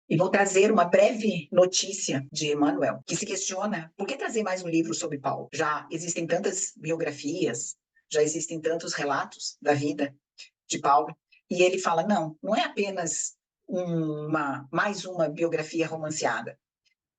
E vou trazer uma breve notícia de Emmanuel, que se questiona por que trazer mais um livro sobre Paulo? Já existem tantas biografias, já existem tantos relatos da vida de Paulo, e ele fala, não é apenas mais uma biografia romanceada.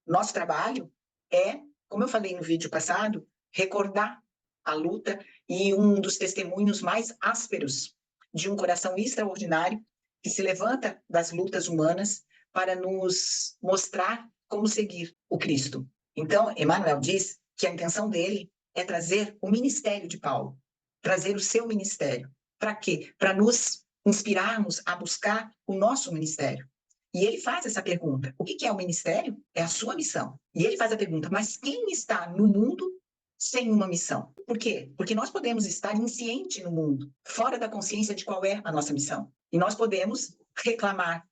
Nosso trabalho é, como eu falei no vídeo passado, recordar a luta e um dos testemunhos mais ásperos de um coração extraordinário que se levanta das lutas humanas para nos mostrar como seguir o Cristo. Então, Emmanuel diz que a intenção dele é trazer o ministério de Paulo, trazer o seu ministério. Para quê? Para nos inspirarmos a buscar o nosso ministério. E ele faz essa pergunta: o que é o ministério? É a sua missão. E ele faz a pergunta: mas quem está no mundo sem uma missão? Por quê? Porque nós podemos estar insciente no mundo, fora da consciência de qual é a nossa missão. E nós podemos reclamar: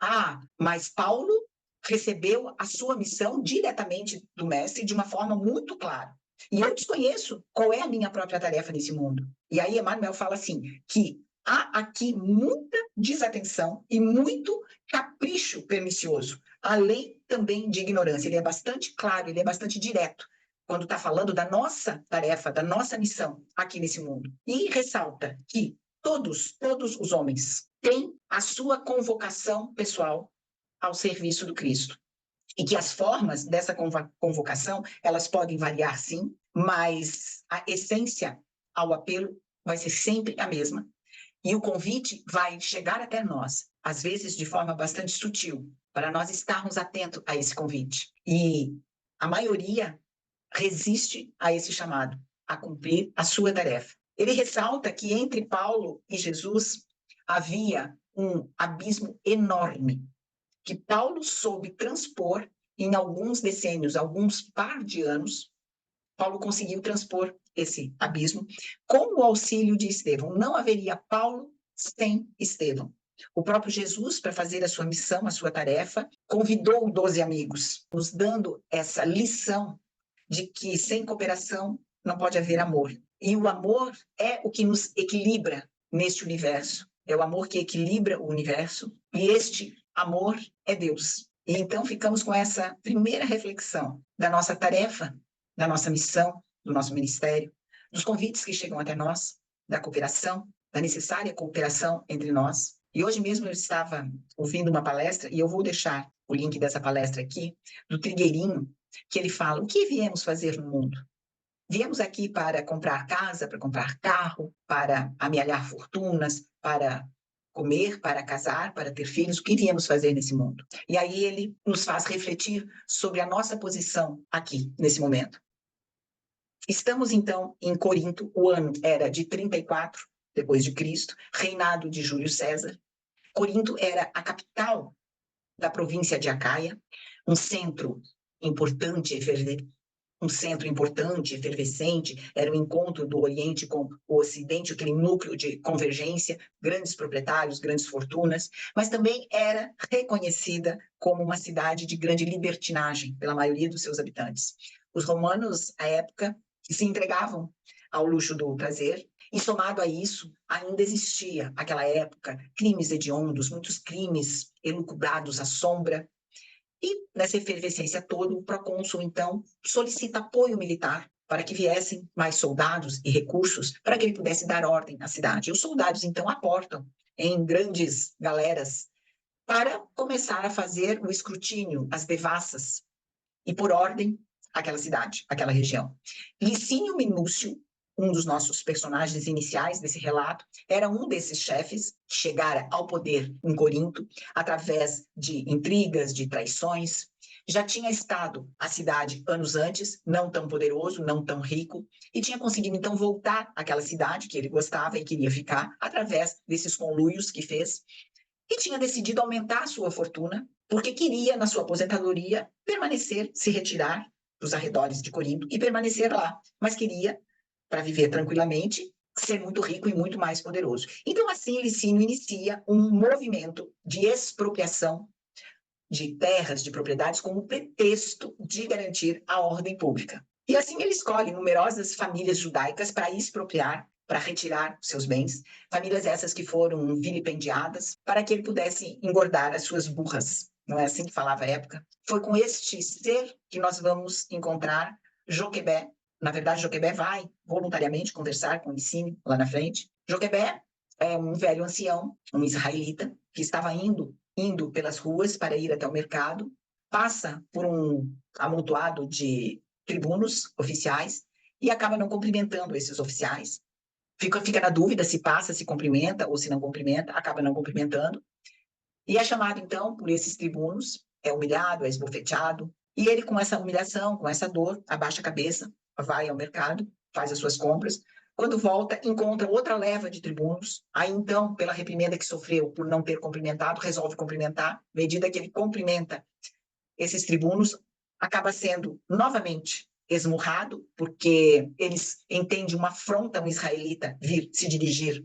mas Paulo recebeu a sua missão diretamente do mestre de uma forma muito clara. E eu desconheço qual é a minha própria tarefa nesse mundo. E aí Emmanuel fala assim, que há aqui muita desatenção e muito capricho pernicioso, além também de ignorância. Ele é bastante claro, ele é bastante direto quando está falando da nossa tarefa, da nossa missão aqui nesse mundo. E ressalta que todos os homens têm a sua convocação pessoal ao serviço do Cristo. E que as formas dessa convocação, elas podem variar sim, mas a essência ao apelo vai ser sempre a mesma. E o convite vai chegar até nós, às vezes de forma bastante sutil, para nós estarmos atentos a esse convite. E a maioria resiste a esse chamado, a cumprir a sua tarefa. Ele ressalta que entre Paulo e Jesus havia um abismo enorme, que Paulo soube transpor em alguns decênios, alguns par de anos. Paulo conseguiu transpor esse abismo com o auxílio de Estevão. Não haveria Paulo sem Estevão. O próprio Jesus, para fazer a sua missão, a sua tarefa, convidou 12 amigos, nos dando essa lição de que sem cooperação não pode haver amor. E o amor é o que nos equilibra neste universo. É o amor que equilibra o universo. E este amor é Deus. E então ficamos com essa primeira reflexão da nossa tarefa, da nossa missão, do nosso ministério, dos convites que chegam até nós, da cooperação, da necessária cooperação entre nós. E hoje mesmo eu estava ouvindo uma palestra, e eu vou deixar o link dessa palestra aqui, do Trigueirinho, que ele fala: o que viemos fazer no mundo? Viemos aqui para comprar casa, para comprar carro, para amealhar fortunas, para comer, para casar, para ter filhos. O que viemos fazer nesse mundo? E aí ele nos faz refletir sobre a nossa posição aqui, nesse momento. Estamos, então, em Corinto, o ano era de 34 depois de Cristo, reinado de Júlio César. Corinto era a capital da província de Acaia, um centro importante, efervescente, era o encontro do Oriente com o Ocidente, aquele núcleo de convergência, grandes proprietários, grandes fortunas, mas também era reconhecida como uma cidade de grande libertinagem pela maioria dos seus habitantes. Os romanos, à época, se entregavam ao luxo do prazer, e somado a isso, ainda existia, naquela época, crimes hediondos, muitos crimes elucubrados à sombra. E, nessa efervescência toda, o procônsul, então, solicita apoio militar para que viessem mais soldados e recursos para que ele pudesse dar ordem à cidade. E os soldados, então, aportam em grandes galeras para começar a fazer o escrutínio, as devassas, e por ordem, aquela cidade, aquela região. Licínio Minúcio, um dos nossos personagens iniciais desse relato, era um desses chefes que chegara ao poder em Corinto através de intrigas, de traições. Já tinha estado a cidade anos antes, não tão poderoso, não tão rico, e tinha conseguido então voltar àquela cidade que ele gostava e queria ficar através desses conluios que fez, e tinha decidido aumentar a sua fortuna, porque queria, na sua aposentadoria, permanecer, se retirar dos arredores de Corinto e permanecer lá, mas queria, para viver tranquilamente, ser muito rico e muito mais poderoso. Então, assim, Licínio inicia um movimento de expropriação de terras, de propriedades, como pretexto de garantir a ordem pública. E assim ele escolhe numerosas famílias judaicas para expropriar, para retirar seus bens, famílias essas que foram vilipendiadas, para que ele pudesse engordar as suas burras. não é assim que falava à época? Foi com este ser que nós vamos encontrar Joquebed. Na verdade, Joquebed vai voluntariamente conversar com Licínio lá na frente. Joquebed é um velho ancião, um israelita, que estava indo pelas ruas para ir até o mercado, passa por um amontoado de tribunos oficiais e acaba não cumprimentando esses oficiais. Fica na dúvida se passa, se cumprimenta ou se não cumprimenta, acaba não cumprimentando. E é chamado, então, por esses tribunos, é humilhado, é esbofeteado, e ele, com essa humilhação, com essa dor, abaixa a cabeça, vai ao mercado, faz as suas compras. Quando volta, encontra outra leva de tribunos. Aí, então, pela reprimenda que sofreu por não ter cumprimentado, resolve cumprimentar. À medida que ele cumprimenta esses tribunos, acaba sendo novamente esmurrado, porque eles entendem uma afronta um israelita vir se dirigir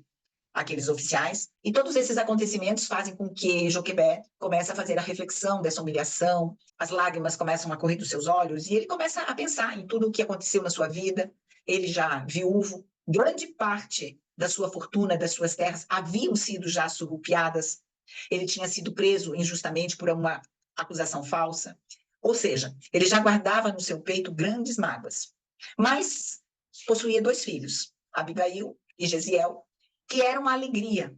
àqueles oficiais. E todos esses acontecimentos fazem com que Joquebed comece a fazer a reflexão dessa humilhação, as lágrimas começam a correr dos seus olhos, e ele começa a pensar em tudo o que aconteceu na sua vida. Ele já viúvo, grande parte da sua fortuna, das suas terras, haviam sido já surrupiadas. Ele tinha sido preso injustamente por uma acusação falsa. Ou seja, ele já guardava no seu peito grandes mágoas. Mas possuía 2 filhos, Abigail e Gesiel, que eram a alegria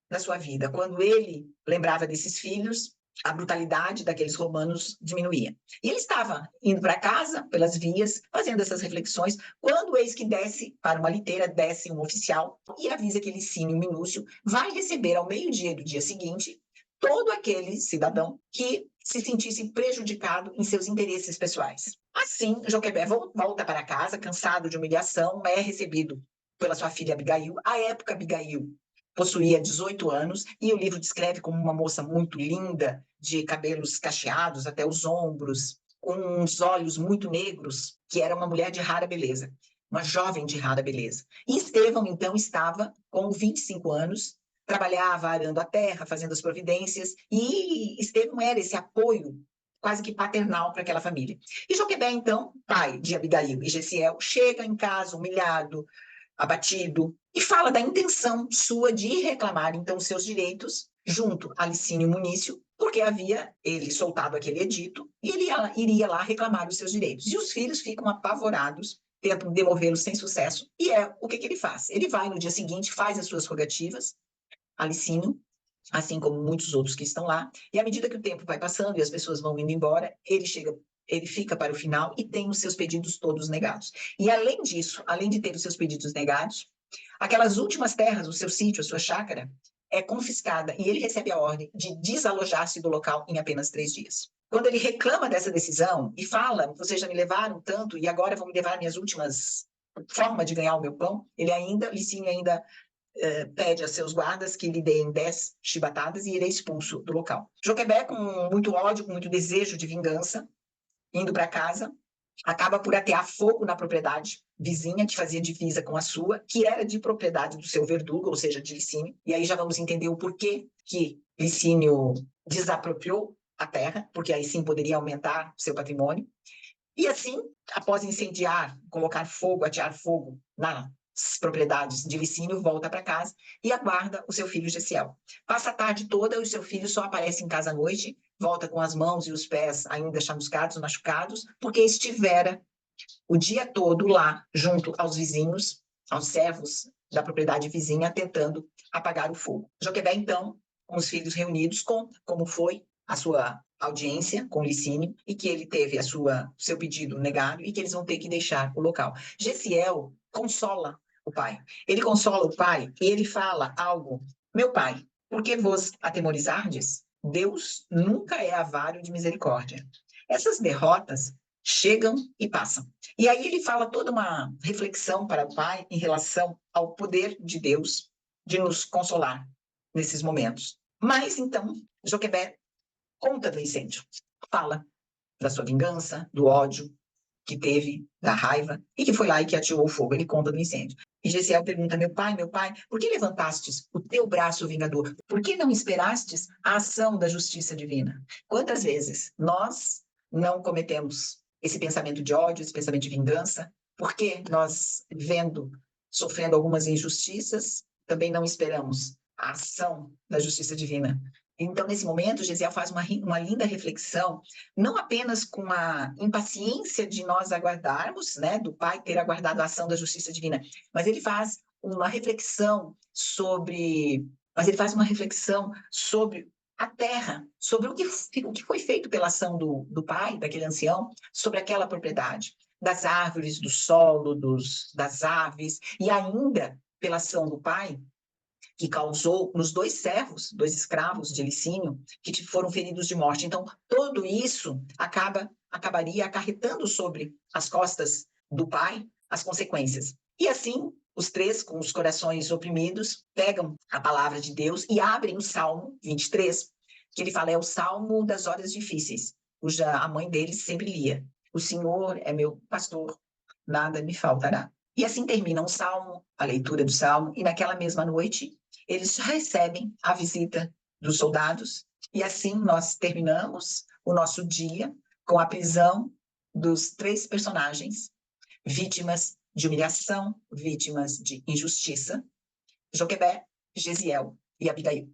da sua vida. Quando ele lembrava desses filhos, a brutalidade daqueles romanos diminuía. E ele estava indo para casa, pelas vias, fazendo essas reflexões, quando eis que desce para uma liteira, desce um oficial e avisa que Licínio Minúcio vai receber ao meio-dia do dia seguinte todo aquele cidadão que se sentisse prejudicado em seus interesses pessoais. Assim, Joquebed volta para casa, cansado de humilhação, é recebido pela sua filha Abigail. À época, Abigail possuía 18 anos e o livro descreve como uma moça muito linda, de cabelos cacheados até os ombros, com uns olhos muito negros, que era uma mulher de rara beleza, uma jovem de rara beleza. E Estevão, então, estava com 25 anos, trabalhava arando a terra, fazendo as providências, e Estevão era esse apoio quase que paternal para aquela família. E Joquebed, então, pai de Abigail e Gesiel, chega em casa humilhado, abatido, e fala da intenção sua de reclamar, então, seus direitos junto a Licínio Munício, porque havia ele soltado aquele edito e ele iria lá reclamar os seus direitos. E os filhos ficam apavorados, tentam demovê-lo sem sucesso, e é o que ele faz. Ele vai no dia seguinte, faz as suas rogativas a Licínio, assim como muitos outros que estão lá, e à medida que o tempo vai passando e as pessoas vão indo embora, ele fica para o final e tem os seus pedidos todos negados. E além disso, além de ter os seus pedidos negados, aquelas últimas terras, o seu sítio, a sua chácara, é confiscada e ele recebe a ordem de desalojar-se do local em apenas 3 dias. Quando ele reclama dessa decisão e fala, vocês já me levaram tanto e agora vão me levar minhas últimas formas de ganhar o meu pão, Licínio ainda pede a seus guardas que lhe deem 10 chibatadas e ele é expulso do local. Joquebed, com muito ódio, com muito desejo de vingança, indo para casa, acaba por atear fogo na propriedade vizinha, que fazia divisa com a sua, que era de propriedade do seu verdugo, ou seja, de Licínio. E aí já vamos entender o porquê que Licínio desapropriou a terra, porque aí sim poderia aumentar seu patrimônio. E assim, após incendiar, colocar fogo, atear fogo nas propriedades de Licínio, volta para casa e aguarda o seu filho Gesiel. Passa a tarde toda e o seu filho só aparece em casa à noite, volta com as mãos e os pés ainda chamuscados, machucados, porque estivera o dia todo lá, junto aos vizinhos, aos servos da propriedade vizinha, tentando apagar o fogo. Joquebed, então, com os filhos reunidos, conta como foi a sua audiência com Licínio e que ele teve seu pedido negado e que eles vão ter que deixar o local. Gesiel consola o pai. Ele consola o pai e ele fala algo: meu pai, por que vos atemorizardes? Deus nunca é avaro de misericórdia. Essas derrotas chegam e passam. E aí ele fala toda uma reflexão para o pai em relação ao poder de Deus de nos consolar nesses momentos. Mas então, Joquebed conta do incêndio, fala da sua vingança, do ódio que teve, da raiva, e que foi lá e que atirou o fogo. Ele conta do incêndio. E Gesiel pergunta: meu pai, por que levantastes o teu braço vingador? Por que não esperastes a ação da justiça divina? Quantas vezes nós não cometemos esse pensamento de ódio, esse pensamento de vingança? Porque nós, sofrendo algumas injustiças, também não esperamos a ação da justiça divina Então, nesse momento, Gesiel faz uma linda reflexão, não apenas com a impaciência de nós aguardarmos, né, do Pai ter aguardado a ação da justiça divina, mas ele faz uma reflexão sobre, a terra, sobre o que foi feito pela ação do pai, daquele ancião, sobre aquela propriedade, das árvores, do solo, das aves, e ainda pela ação do pai, que causou nos 2 servos, 2 escravos de Licínio, que foram feridos de morte. Então, tudo isso acabaria acarretando sobre as costas do pai as consequências. E assim, os 3, com os corações oprimidos, pegam a palavra de Deus e abrem o Salmo 23, que ele fala, é o Salmo das horas difíceis, cuja a mãe deles sempre lia. O Senhor é meu pastor, nada me faltará. E assim termina o Salmo, a leitura do Salmo, e naquela mesma noite, eles recebem a visita dos soldados, e assim nós terminamos o nosso dia com a prisão dos 3 personagens, vítimas de humilhação, vítimas de injustiça, Joquebed, Gesiel e Abigail.